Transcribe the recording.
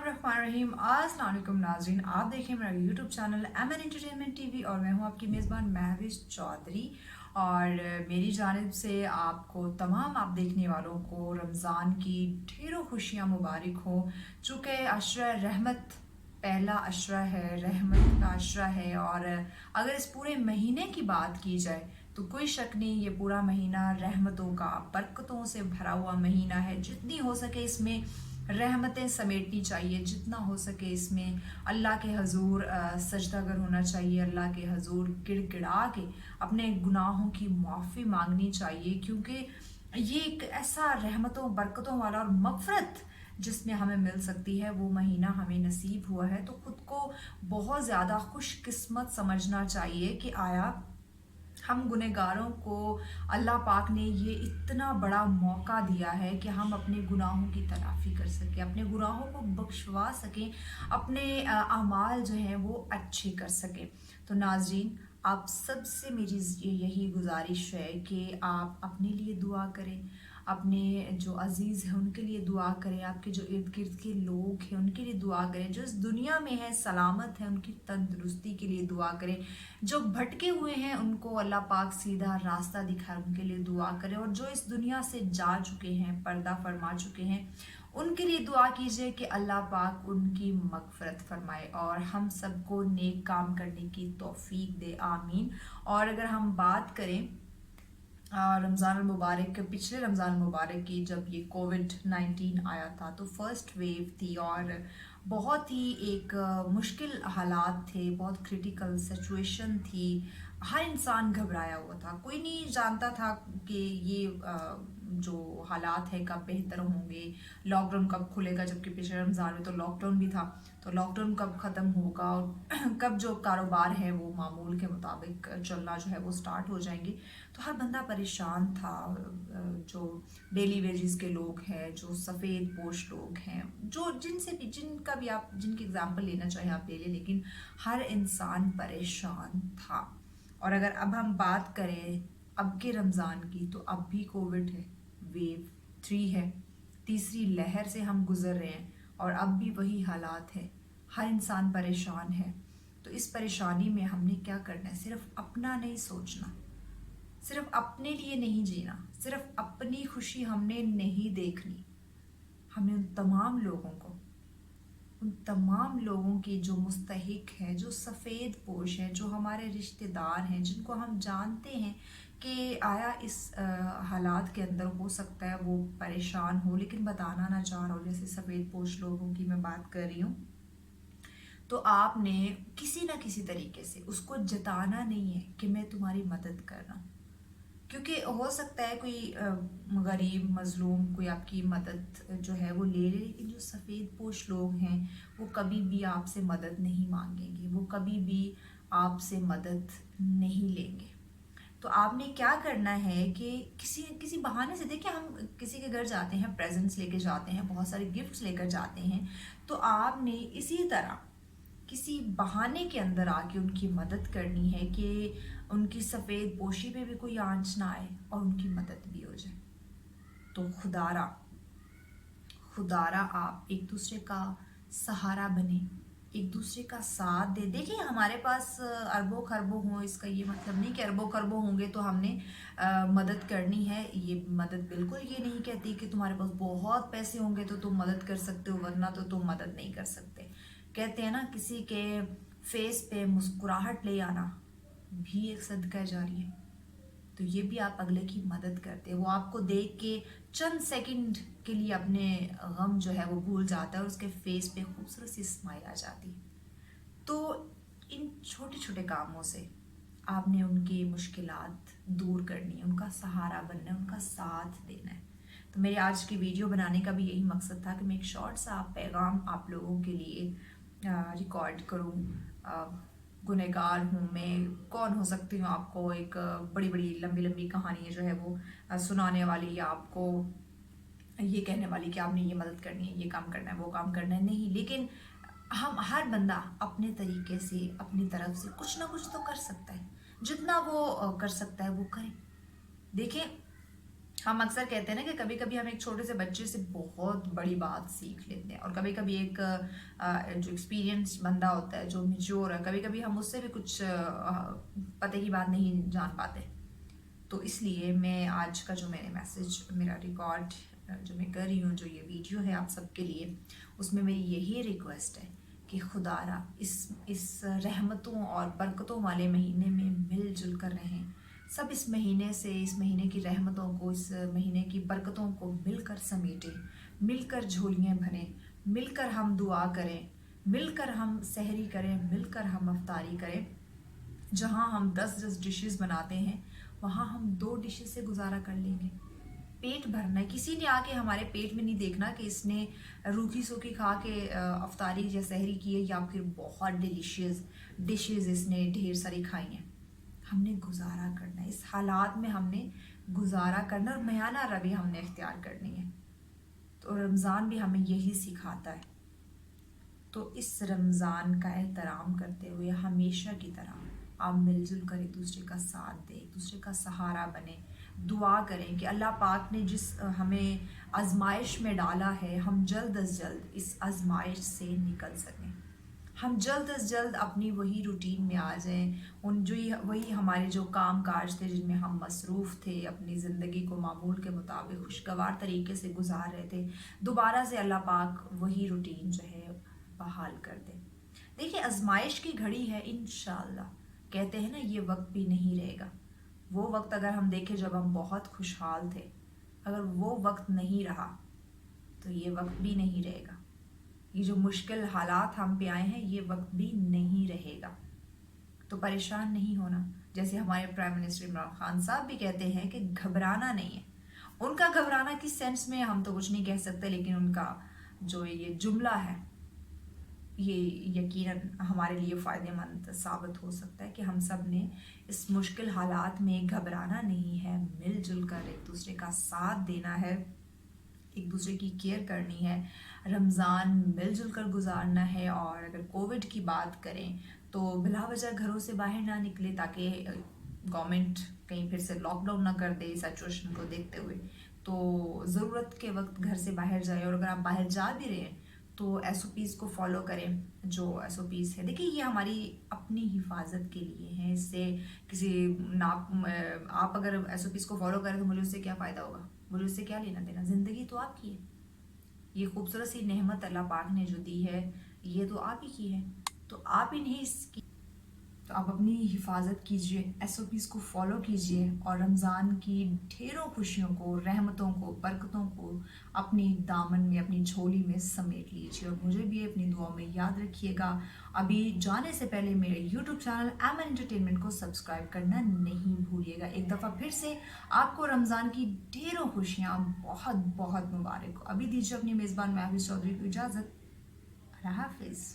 बिस्मिल्लाहिर्रहमानिर्रहीम। अस्सलाम वालेकुम नाज़रीन, आप देखें मेरा YouTube channel MN entertainment TV और मैं हूं आपकी मेज़बान महविश चौधरी। और मेरी जानिब से आपको तमाम आप देखने वालों को रमज़ान की ढेरों खुशियां मुबारक हो। चूँकि अशरा रहमत पहला अशरा है, रहमत का अशरा है, और अगर इस पूरे महीने की बात की जाए तो कोई शक नहीं ये पूरा महीना रहमतों का, बरकतों से भरा हुआ महीना है। जितनी हो सके इसमें रहमतें समेटनी चाहिए, जितना हो सके इसमें अल्लाह के हजूर सजदागर होना चाहिए, अल्लाह के हजूर गिड़गिड़ा के अपने गुनाहों की माफ़ी मांगनी चाहिए, क्योंकि ये एक ऐसा रहमतों बरकतों वाला और मगफरत जिसमें हमें मिल सकती है वो महीना हमें नसीब हुआ है। तो खुद को बहुत ज़्यादा खुशकिस्मत समझना चाहिए कि आया हम गुनहगारों को अल्लाह पाक ने ये इतना बड़ा मौका दिया है कि हम अपने गुनाहों की तलाफ़ी कर सकें, अपने गुनाहों को बख्शवा सकें, अपने अमाल जो हैं वो अच्छे कर सकें। तो नाज़रीन, आप सबसे मेरी यही गुजारिश है कि आप अपने लिए दुआ करें, अपने जो अज़ीज़ हैं उनके लिए दुआ करें, आपके जो इर्द गिर्द के लोग हैं उनके लिए दुआ करें, जो इस दुनिया में है सलामत है उनकी तंदुरुस्ती के लिए दुआ करें, जो भटके हुए हैं उनको अल्लाह पाक सीधा रास्ता दिखाए उनके लिए दुआ करें, और जो इस दुनिया से जा चुके हैं, पर्दा फरमा चुके हैं, उनके लिए दुआ कीजिए कि अल्लाह पाक उनकी मगफरत फरमाए और हम सबको नेक काम करने की तौफीक दे, आमीन। और अगर हम बात करें रमज़ान मुबारक, पिछले रमज़ान मुबारक की, जब ये कोविड-19 आया था तो फर्स्ट वेव थी और बहुत ही एक मुश्किल हालात थे, बहुत क्रिटिकल सिचुएशन थी। हर इंसान घबराया हुआ था, कोई नहीं जानता था कि ये जो हालात है कब बेहतर होंगे, लॉकडाउन कब खुलेगा, जबकि पिछले रमज़ान में तो लॉकडाउन भी था। तो लॉकडाउन कब ख़त्म होगा और कब जो कारोबार है वो मामूल के मुताबिक चलना जो है वो स्टार्ट हो जाएंगे। तो हर बंदा परेशान था, जो डेली वेजेस के लोग हैं, जो सफ़ेद पोश लोग हैं, जो जिनसे भी जिनका भी आप जिनकी एग्जांपल लेना चाहें आप ले लें, लेकिन हर इंसान परेशान था। और अगर अब हम बात करें अब के रमज़ान की, तो अब भी कोविड है, वेव 3 है, तीसरी लहर से हम गुजर रहे हैं और अब भी वही हालात है, हर इंसान परेशान है। तो इस परेशानी में हमने क्या करना है, सिर्फ अपना नहीं सोचना, सिर्फ अपने लिए नहीं जीना, सिर्फ अपनी खुशी हमने नहीं देखनी, हमें उन तमाम लोगों की जो मुस्तहिक हैं, जो सफ़ेद पोश हैं, जो हमारे रिश्तेदार हैं, जिनको हम जानते हैं कि आया इस हालात के अंदर हो सकता है वो परेशान हो लेकिन बताना ना चाह रहा हो, जैसे सफ़ेद पोश लोगों की मैं बात कर रही हूँ। तो आपने किसी ना किसी तरीके से उसको जताना नहीं है कि मैं तुम्हारी मदद कर रहा हूँ, क्योंकि हो सकता है कोई गरीब मजलूम कोई आपकी मदद जो है वो ले ले, लेकिन जो सफ़ेद पोश लोग हैं वो कभी भी आपसे मदद नहीं मांगेंगे, वो कभी भी आपसे मदद नहीं लेंगे। तो आपने क्या करना है कि किसी किसी बहाने से, देखिए हम किसी के घर जाते हैं, प्रेजेंट्स लेके जाते हैं, बहुत सारे गिफ्ट्स लेकर जाते हैं, तो आपने इसी तरह किसी बहाने के अंदर आके उनकी मदद करनी है कि उनकी सफ़ेद पोशी पे भी कोई आंच ना आए और उनकी मदद भी हो जाए। तो खुदारा खुदारा आप एक दूसरे का सहारा बने, एक दूसरे का साथ दे। देखिए हमारे पास अरबों खरबों हों, इसका ये मतलब नहीं कि अरबों खरबों होंगे तो हमने मदद करनी है। ये मदद बिल्कुल ये नहीं कहती कि तुम्हारे पास बहुत पैसे होंगे तो तुम मदद कर सकते हो, वरना तो तुम मदद नहीं कर सकते। कहते हैं ना, किसी के फेस पे मुस्कुराहट ले आना भी एक सदका जारी है। तो ये भी आप अगले की मदद करते हैं, वो आपको देख के चंद सेकंड के लिए अपने गम जो है वो भूल जाता है और उसके फेस पे खूबसूरत सी स्माइल आ जाती है। तो इन छोटे छोटे कामों से आपने उनकी मुश्किलात दूर करनी है, उनका सहारा बनना है, उनका साथ देना है। तो मेरी आज की वीडियो बनाने का भी यही मकसद था कि मैं एक शॉर्ट सा पैगाम आप लोगों के लिए रिकॉर्ड करूँ। गुनहगार हूँ मैं, कौन हो सकती हूँ आपको एक बड़ी बड़ी लंबी लंबी कहानी जो है वो सुनाने वाली, या आपको ये कहने वाली कि आपने ये मदद करनी है, ये काम करना है, वो काम करना है, नहीं। लेकिन हम हर बंदा अपने तरीके से अपनी तरफ से कुछ ना कुछ तो कर सकता है, जितना वो कर सकता है वो करे। देखें, ہم اکثر کہتے ہیں نا کہ کبھی کبھی ہم ایک چھوٹے سے بچے سے بہت بڑی بات سیکھ لیتے ہیں، اور کبھی کبھی ایک جو ایکسپیرینس بندہ ہوتا ہے جو میچور ہے، کبھی کبھی ہم اس سے بھی کچھ پتے کی بات نہیں جان پاتے. تو اس لیے میں آج کا جو میں نے میسج میرا ریکارڈ جو میں کر رہی ہوں، جو یہ ویڈیو ہے آپ سب کے لیے، اس میں میری یہی ریکویسٹ ہے کہ خدا را اس رحمتوں اور برکتوں والے مہینے میں مل جل کر رہیں. سب اس مہینے سے، اس مہینے کی رحمتوں کو، اس مہینے کی برکتوں کو مل کر سمیٹیں، مل کر جھولیاں بھریں، مل کر ہم دعا کریں، مل کر ہم سحری کریں، مل کر ہم افطاری کریں. جہاں ہم 10 ڈشز بناتے ہیں وہاں ہم 2 ڈشز سے گزارا کر لیں گے. پیٹ بھرنا ہے، کسی نے آ کے ہمارے پیٹ میں نہیں دیکھنا کہ اس نے روکھی سوکھی کھا کے افطاری یا سحری کی ہے یا پھر بہت ڈیلیشیس ڈشز اس نے ڈھیر ساری کھائی ہیں. ہم نے گزارا کرنا ہے، اس حالات میں ہم نے گزارا کرنا، اور میانہ روی ہم نے اختیار کرنی ہے. تو رمضان بھی ہمیں یہی سکھاتا ہے. تو اس رمضان کا احترام کرتے ہوئے ہمیشہ کی طرح آپ مل جل کر ایک دوسرے کا ساتھ دیں، ایک دوسرے کا سہارا بنیں، دعا کریں کہ اللہ پاک نے جس ہمیں آزمائش میں ڈالا ہے ہم جلد از جلد اس آزمائش سے نکل سکیں، ہم جلد از جلد اپنی وہی روٹین میں آ جائیں، وہی ہمارے جو کام کاج تھے جن میں ہم مصروف تھے، اپنی زندگی کو معمول کے مطابق خوشگوار طریقے سے گزار رہے تھے، دوبارہ سے اللہ پاک وہی روٹین جو ہے بحال کر دے. دیکھیں آزمائش کی گھڑی ہے، انشاءاللہ کہتے ہیں نا یہ وقت بھی نہیں رہے گا. وہ وقت اگر ہم دیکھیں جب ہم بہت خوشحال تھے، اگر وہ وقت نہیں رہا تو یہ وقت بھی نہیں رہے گا. یہ جو مشکل حالات ہم پہ آئے ہیں یہ وقت بھی نہیں رہے گا. تو پریشان نہیں ہونا. جیسے ہمارے پرائم منسٹر عمران خان صاحب بھی کہتے ہیں کہ گھبرانا نہیں ہے. ان کا گھبرانا کس سینس میں ہم تو کچھ نہیں کہہ سکتے، لیکن ان کا جو یہ جملہ ہے یہ یقیناً ہمارے لیے فائدہ مند ثابت ہو سکتا ہے کہ ہم سب نے اس مشکل حالات میں گھبرانا نہیں ہے، مل جل کر ایک دوسرے کا ساتھ دینا ہے، ایک دوسرے کی کیئر کرنی ہے، رمضان مل جل کر گزارنا ہے. اور اگر کووڈ کی بات کریں تو بلا وجہ گھروں سے باہر نہ نکلے تاکہ گورنمنٹ کہیں پھر سے لاک ڈاؤن نہ کر دے سچویشن کو دیکھتے ہوئے. تو ضرورت کے وقت گھر سے باہر جائے، اور اگر آپ باہر جا بھی رہے ہیں تو ایس او پیز کو فالو کریں. جو ایس او پیز ہے دیکھیے یہ ہماری اپنی حفاظت کے لیے ہیں. اس سے کسی آپ اگر ایس او پیز کو فالو کریں تو مجھے اس سے کیا فائدہ ہوگا، مجھے اس سے کیا لینا دینا، زندگی تو آپ کی ہے. یہ خوبصورت سی نعمت اللہ پاک نے جو دی ہے یہ تو آپ ہی کی ہے، تو آپ ہی نہیں اس کی. تو آپ اپنی حفاظت کیجئے، ایس او پیز کو فالو کیجئے، اور رمضان کی ڈھیروں خوشیوں کو، رحمتوں کو، برکتوں کو اپنی دامن میں، اپنی جھولی میں سمیٹ لیجئے. اور مجھے بھی اپنی دعاؤں میں یاد رکھیے گا. ابھی جانے سے پہلے میرے یوٹیوب چینل ایمن انٹرٹینمنٹ کو سبسکرائب کرنا نہیں بھولیے گا. ایک دفعہ پھر سے آپ کو رمضان کی ڈھیروں خوشیاں بہت بہت مبارک ہو. ابھی دیجیے اپنی میزبان مہوش چودھری کو اجازت. اللہ حافظ.